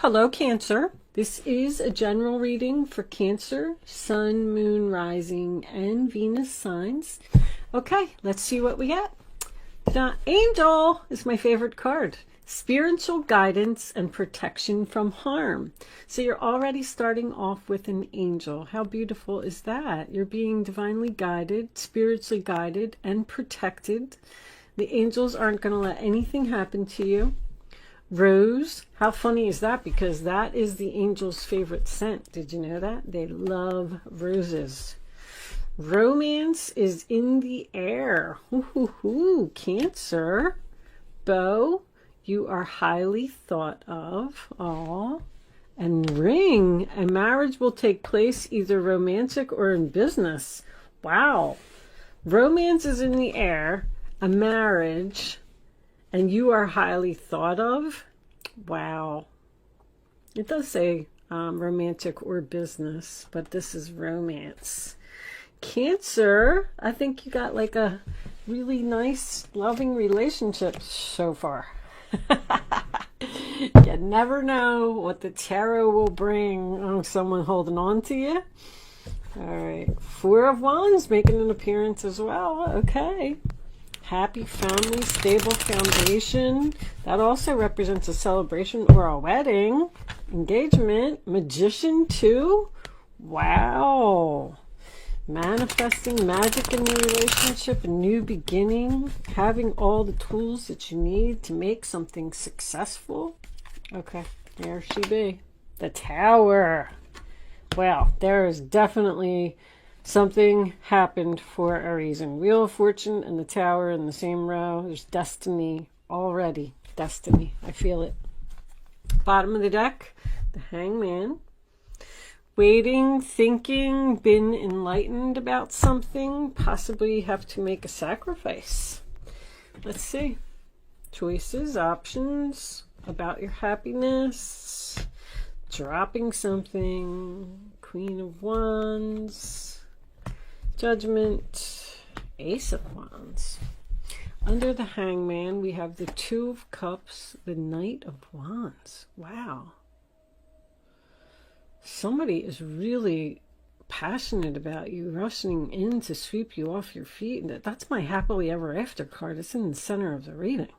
Hello, Cancer. This is a general reading for Cancer, Sun, Moon, Rising, and Venus signs. Okay, let's see what we get. The Angel is my favorite card. Spiritual guidance and protection from harm. So you're already starting off with an angel. How beautiful is that? You're being divinely guided, spiritually guided, and protected. The angels aren't going to let anything happen to you. Rose, how funny is that? Because that is the angel's favorite scent. Did you know that? They love roses. Romance is in the air. Ooh, Cancer. Beau, you are highly thought of. Aw. And Ring, a marriage will take place either romantic or in business. Wow. Romance is in the air. A marriage. And you are highly thought of? Wow. It does say romantic or business, but this is romance. Cancer, I think you got like a really nice, loving relationship so far. You never know what the tarot will bring. Someone holding on to you. All right. Four of Wands making an appearance as well. Okay. Happy family, stable foundation. That also represents a celebration or a wedding. Engagement. Magician too. Wow. Manifesting magic in the relationship. A new beginning. Having all the tools that you need to make something successful. Okay, there she be. The Tower. Well, there is definitely something happened for a reason. Wheel of Fortune and the Tower in the same row. There's destiny already. Destiny. I feel it. Bottom of the deck, the Hangman. Waiting, thinking, been enlightened about something. Possibly have to make a sacrifice. Let's see. Choices, options, about your happiness. Dropping something. Queen of Wands. Judgment, Ace of Wands. Under the Hangman, we have the Two of Cups, the Knight of Wands. Wow. Somebody is really passionate about you, rushing in to sweep you off your feet. That's my happily ever after card. It's in the center of the reading.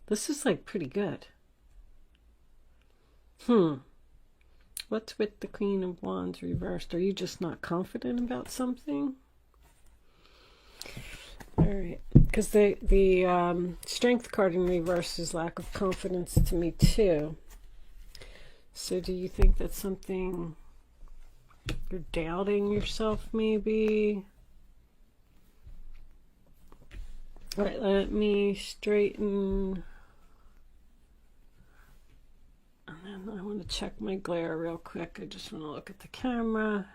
This is like pretty good. What's with the Queen of Wands reversed? Are you just not confident about something? All right. Because the Strength card in reverse is lack of confidence to me too. So do you think that's something you're doubting yourself maybe? All right, let me straighten. And then I want to check my glare real quick. I just want to look at the camera,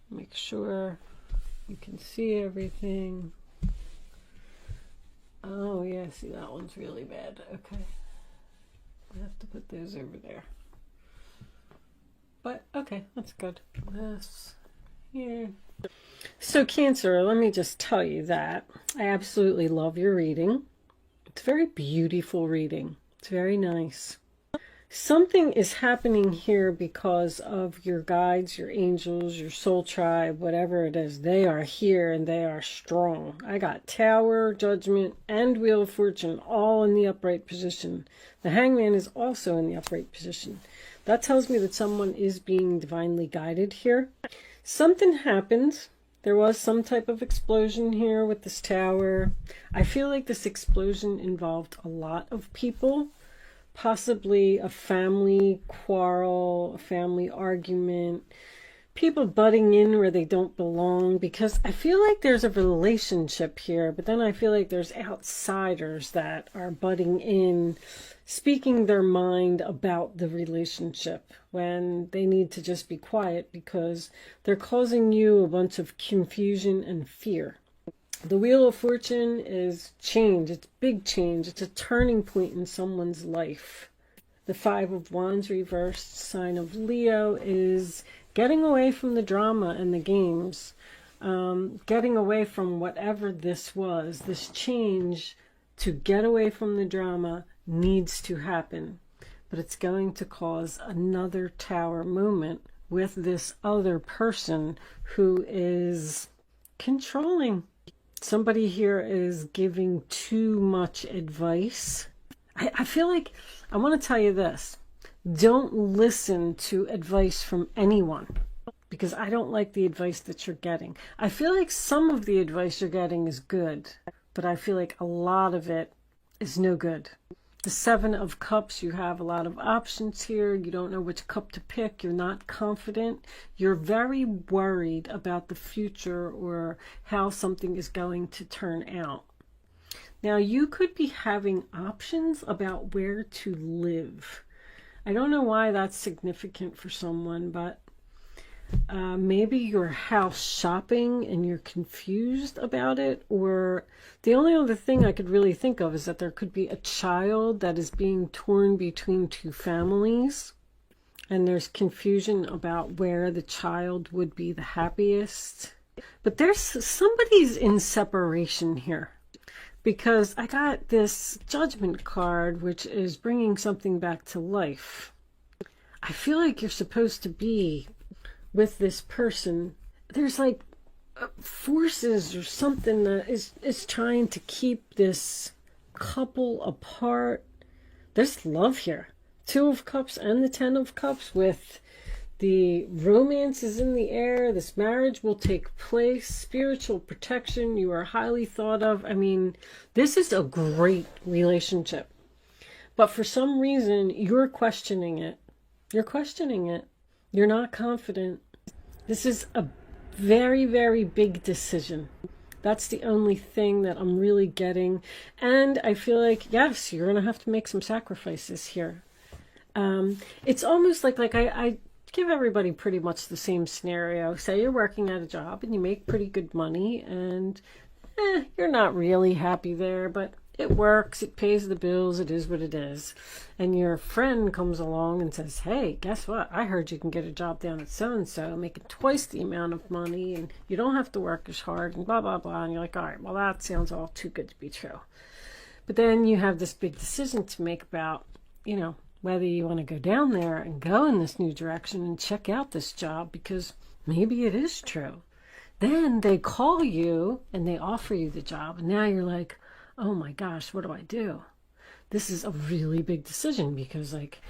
make sure you can see everything. Oh yeah, see, that one's really bad. Okay, I have to put those over there. But okay, that's good. This here. So Cancer, let me just tell you that I absolutely love your reading. It's a very beautiful reading. It's very nice. Something is happening here because of your guides, your angels, your soul tribe, whatever it is. They are here and they are strong. I got Tower, Judgment, and Wheel of Fortune all in the upright position. The Hangman is also in the upright position. That tells me that someone is being divinely guided here. Something happened. There was some type of explosion here with this Tower. I feel like this explosion involved a lot of people. Possibly a family quarrel, a family argument, people butting in where they don't belong, because I feel like there's a relationship here, but then I feel like there's outsiders that are butting in, speaking their mind about the relationship when they need to just be quiet because they're causing you a bunch of confusion and fear. The Wheel of Fortune is change. It's big change. It's a turning point in someone's life. The Five of Wands reversed, sign of Leo, is getting away from the drama and the games. Getting away from whatever this was. This change to get away from the drama needs to happen. but it's going to cause another tower moment with this other person who is controlling. Somebody here is giving too much advice. I feel like, I want to tell you this. Don't listen to advice from anyone, because I don't like the advice that you're getting. I feel like some of the advice you're getting is good, but I feel like a lot of it is no good. The Seven of Cups, you have a lot of options here. You don't know which cup to pick. You're not confident. You're very worried about the future or how something is going to turn out. Now, you could be having options about where to live. I don't know why that's significant for someone, but maybe you're house shopping and you're confused about it. Or the only other thing I could really think of is that there could be a child that is being torn between two families, and there's confusion about where the child would be the happiest. But there's somebody's in separation here, because I got this Judgment card, which is bringing something back to life. I feel like you're supposed to be with this person. There's like forces or something that is trying to keep this couple apart. There's love here. Two of Cups and the Ten of Cups, with the romance is in the air. This marriage will take place. Spiritual protection. You are highly thought of. I mean, this is a great relationship. But for some reason, you're questioning it. You're questioning it. You're not confident. This is a very, very big decision. That's the only thing that I'm really getting. And I feel like, yes, you're going to have to make some sacrifices here. It's almost like I give everybody pretty much the same scenario. Say you're working at a job and you make pretty good money, and you're not really happy there, but it works, it pays the bills, it is what it is. And your friend comes along and says, hey, guess what? I heard you can get a job down at so-and-so, making twice the amount of money, and you don't have to work as hard, and blah, blah, blah. And you're like, all right, well, that sounds all too good to be true. But then you have this big decision to make about, you know, whether you want to go down there and go in this new direction and check out this job, because maybe it is true. Then they call you and they offer you the job, and now you're like, oh my gosh, what do I do? This is a really big decision, because like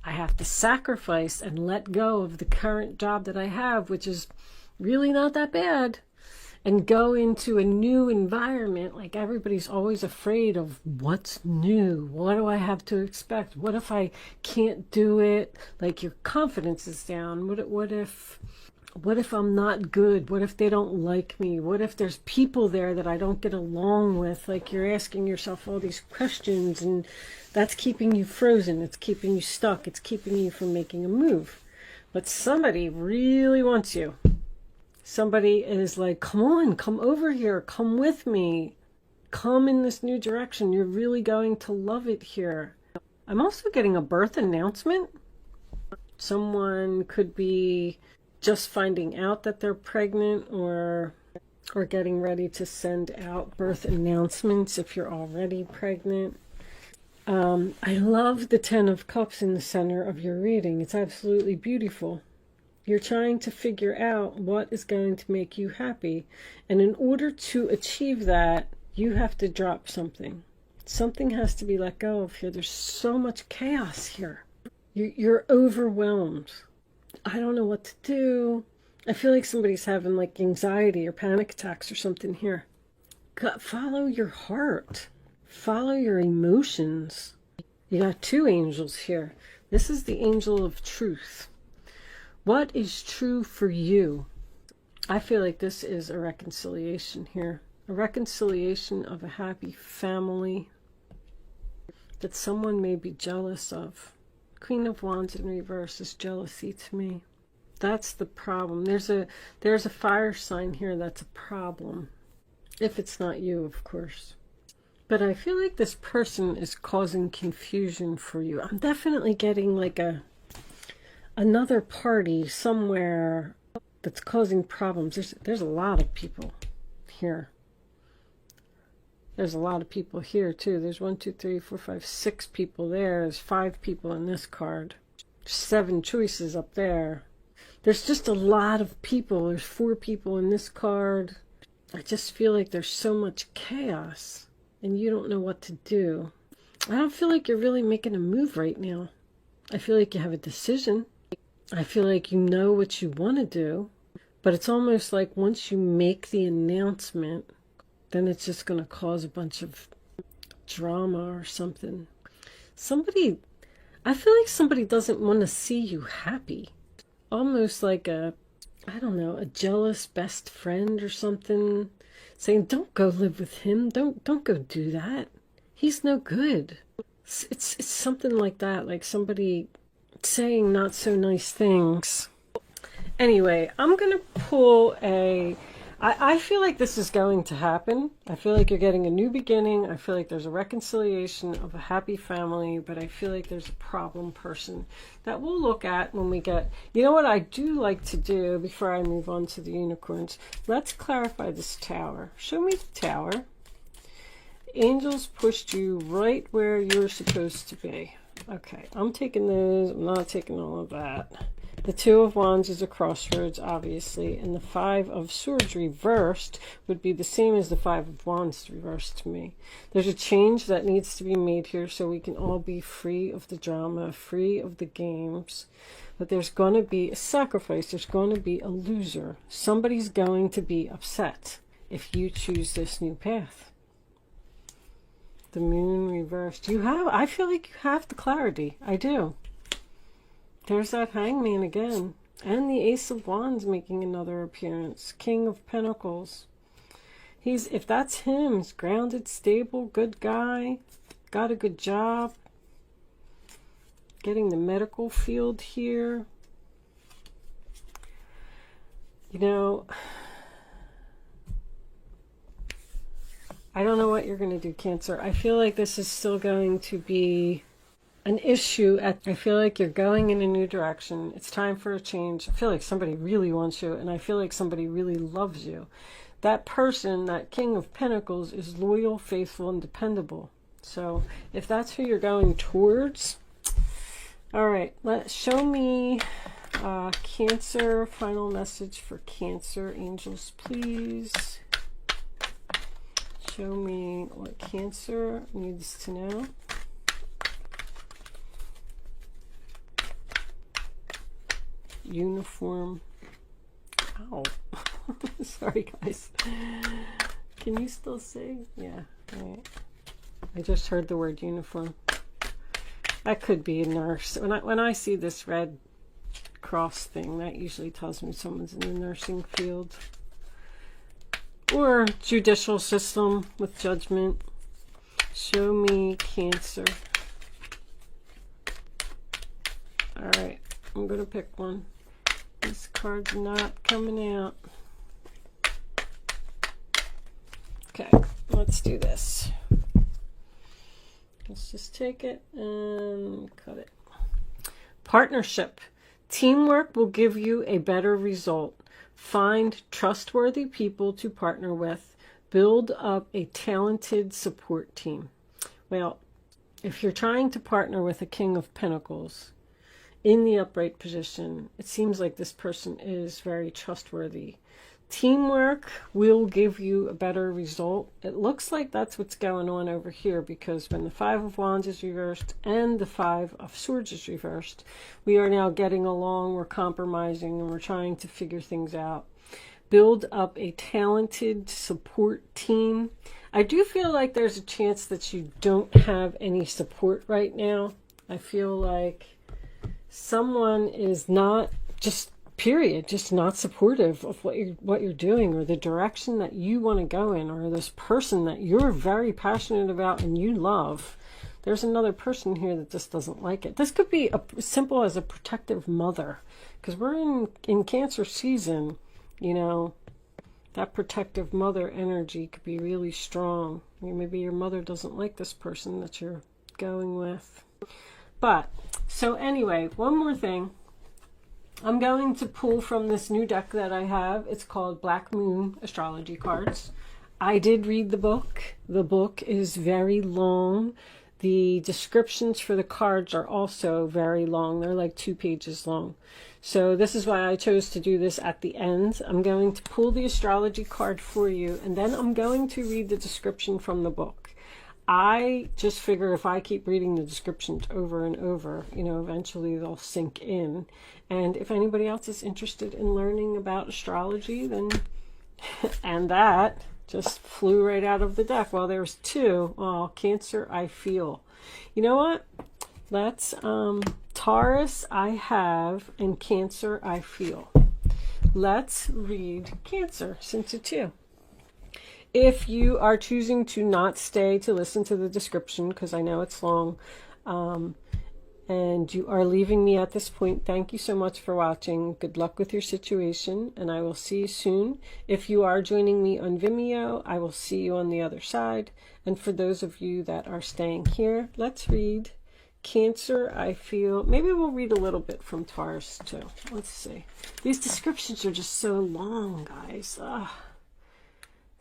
I have to sacrifice and let go of the current job that I have, which is really not that bad, and go into a new environment. Like everybody's always afraid of what's new. What do I have to expect? What if I can't do it? Like your confidence is down. What if I'm not good? What if they don't like me? What if there's people there that I don't get along with? Like you're asking yourself all these questions, and that's keeping you frozen. It's keeping you stuck. It's keeping you from making a move. But somebody really wants you. Somebody is like, come on, come over here, come with me, come in this new direction. You're really going to love it here. I'm also getting a birth announcement. Someone could be just finding out that they're pregnant, or getting ready to send out birth announcements if you're already pregnant. I love the Ten of Cups in the center of your reading. It's absolutely beautiful. You're trying to figure out what is going to make you happy. And in order to achieve that, you have to drop something. Something has to be let go of here. There's so much chaos here. You're overwhelmed. I don't know what to do. I feel like somebody's having like anxiety or panic attacks or something here. Follow your heart. Follow your emotions. You got two angels here. This is the angel of truth. What is true for you? I feel like this is a reconciliation here. A reconciliation of a happy family that someone may be jealous of. Queen of Wands in reverse is jealousy to me. That's the problem. There's a fire sign here that's a problem. If it's not you, of course. But I feel like this person is causing confusion for you. I'm definitely getting like another party somewhere that's causing problems. There's a lot of people here. There's a lot of people here too. There's 1, 2, 3, 4, 5, 6 people there. There's 5 people in this card. 7 choices up there. There's just a lot of people. There's 4 people in this card. I just feel like there's so much chaos and you don't know what to do. I don't feel like you're really making a move right now. I feel like you have a decision. I feel like you know what you want to do. But it's almost like once you make the announcement, then it's just going to cause a bunch of drama or something. I feel like somebody doesn't want to see you happy. Almost like a jealous best friend or something. Saying, don't go live with him. Don't go do that. He's no good. It's something like that. Like somebody saying not so nice things. Anyway, I'm going to pull I feel like this is going to happen. I feel like you're getting a new beginning. I feel like there's a reconciliation of a happy family, but I feel like there's a problem person that we'll look at when we get... You know what I do like to do before I move on to the unicorns? Let's clarify this tower. Show me the tower. Angels pushed you right where you're supposed to be. Okay, I'm taking those. I'm not taking all of that. The 2 of Wands is a crossroads, obviously, and the 5 of Swords reversed would be the same as the 5 of Wands reversed to me. There's a change that needs to be made here so we can all be free of the drama, free of the games. But there's going to be a sacrifice. There's going to be a loser. Somebody's going to be upset if you choose this new path. The Moon reversed. I feel like you have the clarity. I do. There's that Hangman again. And the Ace of Wands making another appearance. King of Pentacles. If that's him, he's grounded, stable, good guy. Got a good job. Getting the medical field here. You know, I don't know what you're going to do, Cancer. I feel like this is still going to be an issue. I feel like you're going in a new direction. It's time for a change. I feel like somebody really wants you, and I feel like somebody really loves you. That person, that King of Pentacles, is loyal, faithful, and dependable. So if that's who you're going towards, all right, show me Cancer. Final message for Cancer, angels, please. Show me what Cancer needs to know. Uniform. Ow. Sorry, guys. Can you still see? Yeah. Right. I just heard the word uniform. That could be a nurse. When I see this red cross thing, that usually tells me someone's in the nursing field. Or judicial system with judgment. Show me Cancer. All right. I'm going to pick one. This card's not coming out. Okay, let's do this. Let's just take it and cut it. Partnership. Teamwork will give you a better result. Find trustworthy people to partner with. Build up a talented support team. Well, if you're trying to partner with a King of Pentacles in the upright position, it seems like this person is very trustworthy. Teamwork will give you a better result. It looks like that's what's going on over here, because when the 5 of Wands is reversed and the 5 of Swords is reversed, we are now getting along, we're compromising, and we're trying to figure things out. Build up a talented support team. I do feel like there's a chance that you don't have any support right now. I feel like someone is not, just not supportive of what you're doing, or the direction that you want to go in, or this person that you're very passionate about and you love. There's another person here that just doesn't like it. This could be as simple as a protective mother, because we're in Cancer season. You know, that protective mother energy could be really strong. Maybe your mother doesn't like this person that you're going with. But, so anyway, one more thing. I'm going to pull from this new deck that I have. It's called Black Moon Astrology Cards. I did read the book. The book is very long. The descriptions for the cards are also very long. They're like 2 pages long. So this is why I chose to do this at the end. I'm going to pull the astrology card for you, and then I'm going to read the description from the book. I just figure if I keep reading the descriptions over and over, you know, eventually they'll sink in. And if anybody else is interested in learning about astrology, then, and that just flew right out of the deck. Well, there's 2. Oh, Cancer, I feel. You know what? Let's, Taurus, I have, and Cancer, I feel. Let's read Cancer, since it's 2. If you are choosing to not stay to listen to the description, because I know it's long, and you are leaving me at this point, thank you so much for watching. Good luck with your situation, and I will see you soon. If you are joining me on Vimeo, I will see you on the other side. And for those of you that are staying here, let's read Cancer, I feel. Maybe we'll read a little bit from Taurus too. Let's see. These descriptions are just so long, guys.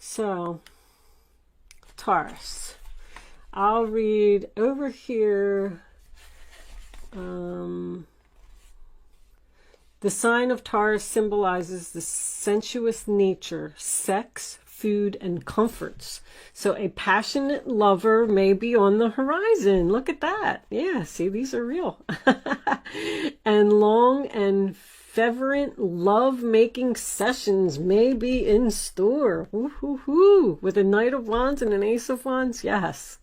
So, Taurus. I'll read over here. The sign of Taurus symbolizes the sensuous nature, sex, food, and comforts. So a passionate lover may be on the horizon. Look at that. Yeah, see, these are real. And long and fervent love-making sessions may be in store. Woo-hoo-hoo. With a Knight of Wands and an Ace of Wands, yes.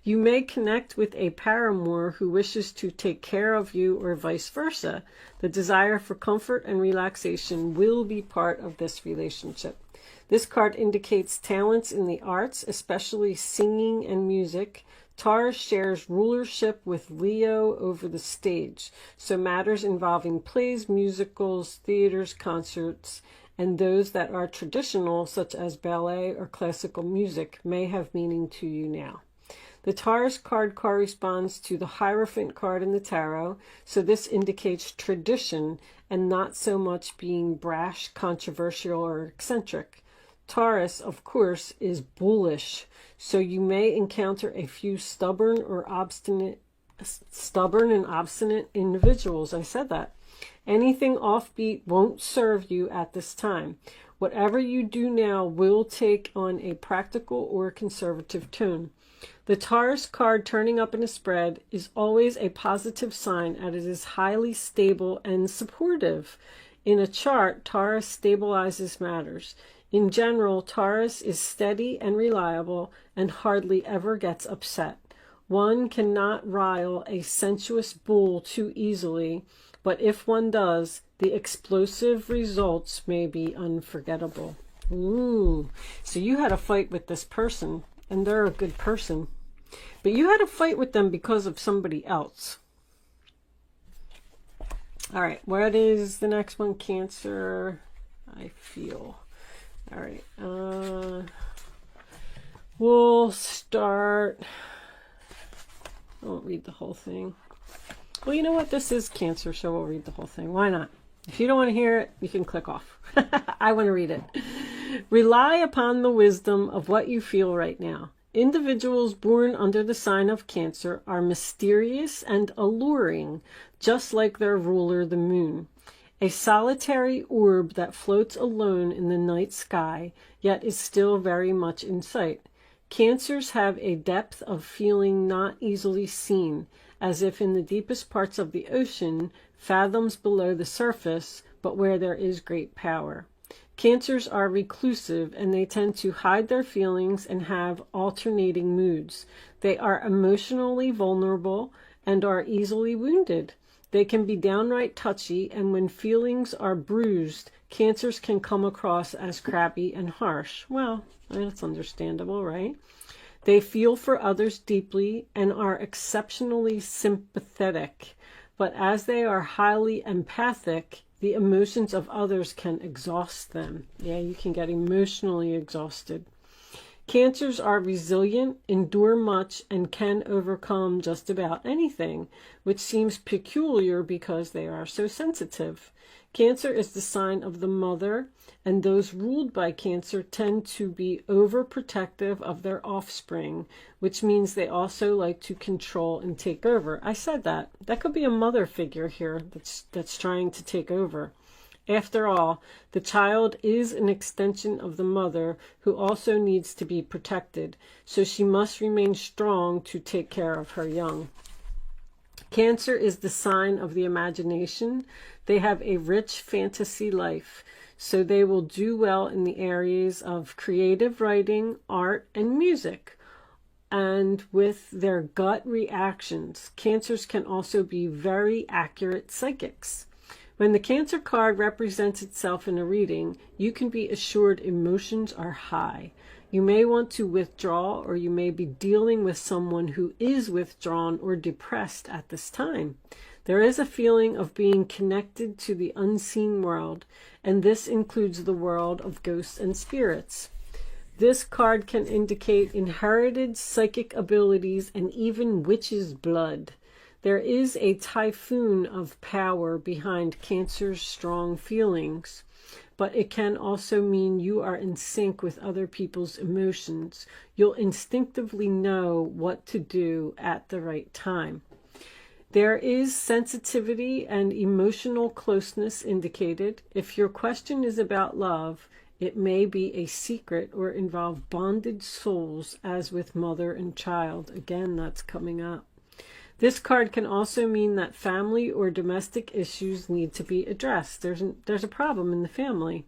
You may connect with a paramour who wishes to take care of you or vice versa. The desire for comfort and relaxation will be part of this relationship. This card indicates talents in the arts, especially singing and music. Taurus shares rulership with Leo over the stage, so matters involving plays, musicals, theaters, concerts, and those that are traditional, such as ballet or classical music, may have meaning to you now. The Taurus card corresponds to the Hierophant card in the tarot, so this indicates tradition and not so much being brash, controversial, or eccentric. Taurus, of course, is bullish, so you may encounter a few stubborn and obstinate individuals. I said that. Anything offbeat won't serve you at this time. Whatever you do now will take on a practical or conservative tone. The Taurus card turning up in a spread is always a positive sign, as it is highly stable and supportive. In a chart, Taurus stabilizes matters. In general, Taurus is steady and reliable and hardly ever gets upset. One cannot rile a sensuous bull too easily, but if one does, the explosive results may be unforgettable. Ooh, so you had a fight with this person, and they're a good person. But you had a fight with them because of somebody else. All right, what is the next one? Cancer, I feel. All right, we'll start. I won't read the whole thing. Well, you know what? This is Cancer, so we'll read the whole thing. Why not? If you don't want to hear it, you can click off. I want to read it. Rely upon the wisdom of what you feel right now. Individuals born under the sign of Cancer are mysterious and alluring, just like their ruler, the moon. A solitary orb that floats alone in the night sky, yet is still very much in sight. Cancers have a depth of feeling not easily seen, as if in the deepest parts of the ocean, fathoms below the surface, but where there is great power. Cancers are reclusive, and they tend to hide their feelings and have alternating moods. They are emotionally vulnerable and are easily wounded. They can be downright touchy, and when feelings are bruised, Cancers can come across as crabby and harsh. Well, that's understandable, right? They feel for others deeply and are exceptionally sympathetic, but as they are highly empathic, the emotions of others can exhaust them. Yeah, you can get emotionally exhausted. Cancers are resilient, endure much, and can overcome just about anything, which seems peculiar because they are so sensitive. Cancer is the sign of the mother, and those ruled by Cancer tend to be overprotective of their offspring, which means they also like to control and take over. I said that. That could be a mother figure here that's trying to take over. After all, the child is an extension of the mother who also needs to be protected, so she must remain strong to take care of her young. Cancer is the sign of the imagination. They have a rich fantasy life, so they will do well in the areas of creative writing, art, and music. And with their gut reactions, Cancers can also be very accurate psychics. When the Cancer card represents itself in a reading, you can be assured emotions are high. You may want to withdraw, or you may be dealing with someone who is withdrawn or depressed at this time. There is a feeling of being connected to the unseen world, and this includes the world of ghosts and spirits. This card can indicate inherited psychic abilities and even witches' blood. There is a typhoon of power behind Cancer's strong feelings, but it can also mean you are in sync with other people's emotions. You'll instinctively know what to do at the right time. There is sensitivity and emotional closeness indicated. If your question is about love, it may be a secret or involve bonded souls, as with mother and child. Again, that's coming up. This card can also mean that family or domestic issues need to be addressed. There's a problem in the family.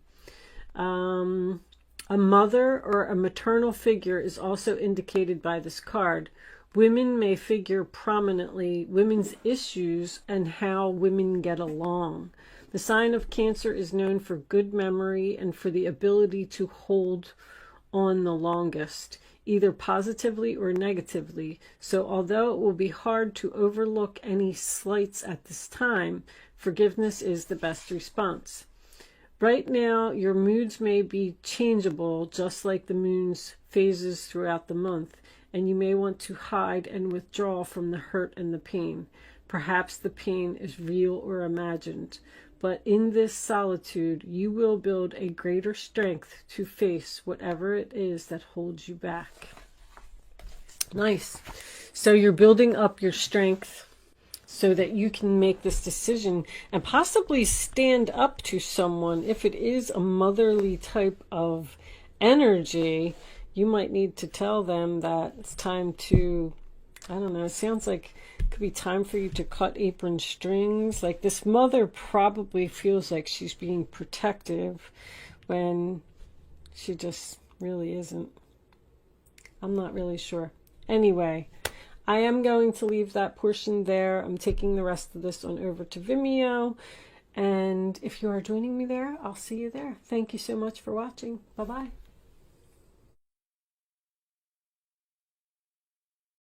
A mother or a maternal figure is also indicated by this card. Women may figure prominently, women's issues and how women get along. The sign of Cancer is known for good memory and for the ability to hold on the longest, either positively or negatively. So although it will be hard to overlook any slights at this time, forgiveness is the best response. Right now, your moods may be changeable, just like the moon's phases throughout the month, and you may want to hide and withdraw from the hurt and the pain. Perhaps the pain is real or imagined. But in this solitude, you will build a greater strength to face whatever it is that holds you back. Nice. So you're building up your strength so that you can make this decision and possibly stand up to someone. If it is a motherly type of energy, you might need to tell them that it's time to, I don't know, it sounds like could be time for you to cut apron strings. Like this mother probably feels like she's being protective when she just really isn't. I'm not really sure. Anyway, I am going to leave that portion there. I'm taking the rest of this on over to Vimeo. And if you are joining me there, I'll see you there. Thank you so much for watching. Bye-bye.